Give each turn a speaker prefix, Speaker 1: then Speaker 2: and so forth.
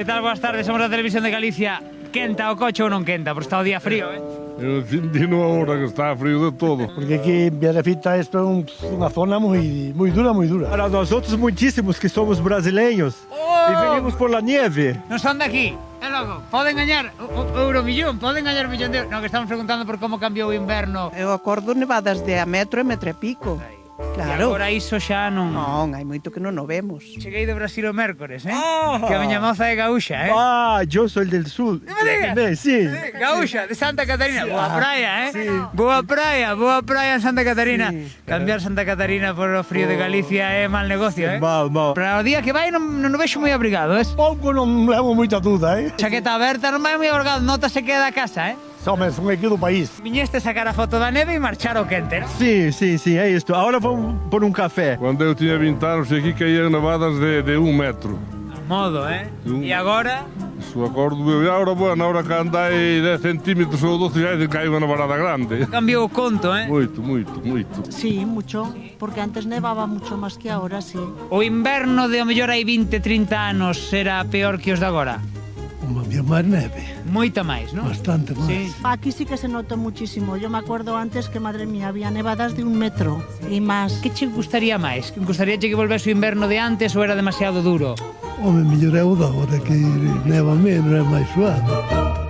Speaker 1: Que tal, boas tardes, somos da Televisión de Galicia. Quenta o coche ou non quenta? Porque está o día frío,
Speaker 2: Eu dino ahora que está frío de todo.
Speaker 3: Porque aquí en Villagrafita esto es una zona muy dura, muy dura.
Speaker 4: Para nosotros muchísimos que somos brasileños y venimos por la nieve.
Speaker 1: Non son de aquí. É logo, poden gañar o euromillón, poden gañar un millón de euros. No, que estamos preguntando por como cambiou o inverno.
Speaker 5: Eu acordo nevadas de a metro e pico.
Speaker 1: E
Speaker 5: Claro.
Speaker 1: agora iso xa non...
Speaker 5: Non, hai moito que non o vemos.
Speaker 1: Cheguei de Brasil o mércores,
Speaker 4: Ah.
Speaker 1: Que a miña moza é gaúcha,
Speaker 4: Ah, yo soy del sur.
Speaker 1: Non me digas.
Speaker 4: Sí.
Speaker 1: Gaúcha, de Santa Catarina. Boa
Speaker 4: Ah,
Speaker 1: praia,
Speaker 4: sí.
Speaker 1: Boa praia en Santa Catarina.
Speaker 4: Sí,
Speaker 1: Cambiar Santa Catarina por o frío de Galicia é mal negocio,
Speaker 4: Mal.
Speaker 1: Para o día que vai non o vexo moi abrigado,
Speaker 3: Pouco non levo moita duda,
Speaker 1: Chaqueta aberta non vai moi abrigado, nota se queda da casa,
Speaker 3: Somos un aquí do país.
Speaker 1: Viñeste sacar a foto da neve e marchar ao quente,
Speaker 4: Sí, é isto. Ahora vamos por un café.
Speaker 2: Quando eu tinha 20 anos, aqui caíam nevadas de 1 metro.
Speaker 1: A modo, E agora?
Speaker 2: Isso acordo eu. E agora, bueno, agora que andai 10 centímetros ou 12 já cai unha nevarada grande.
Speaker 1: Cambiou o conto,
Speaker 2: Moito.
Speaker 6: Sí, mucho, porque antes nevaba mucho más que ahora, sí.
Speaker 1: O inverno de o mellor hai 20, 30 anos era peor que os de agora?
Speaker 3: Había máis neve,
Speaker 1: Moita máis, non?
Speaker 3: bastante máis.
Speaker 1: Sí.
Speaker 6: Aquí sí que se nota muchísimo. Yo me acuerdo antes que, madre mía, había nevadas de 1 metro y más.
Speaker 1: Que che gustaría máis? Que gustaría que volvese o inverno de antes ou era demasiado duro?
Speaker 3: Home, mellor é o da hora que neva menos, é máis suave.